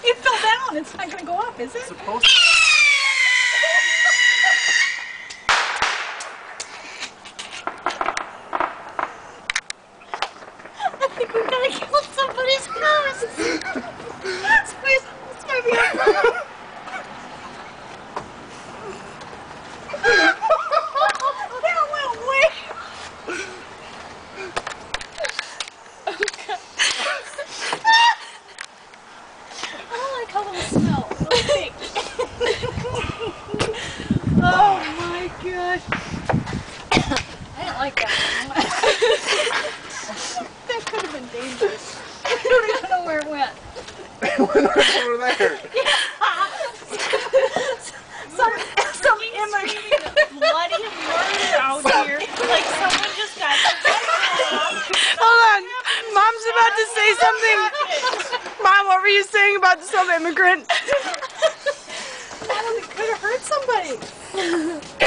It fell down. It's not going to go up, is it? It's supposed to. I think we gotta kill somebody's house. This might be our problem. That went way. I don't like how those smell. Those stink. Oh my gosh. I didn't like that. That could have been dangerous. I don't even know where it went. It went over there. Some immigrant bloody murder out here. Like someone just got. Hold on. Mom's about to say something. Mom, what were you saying about some immigrant? That could have hurt somebody.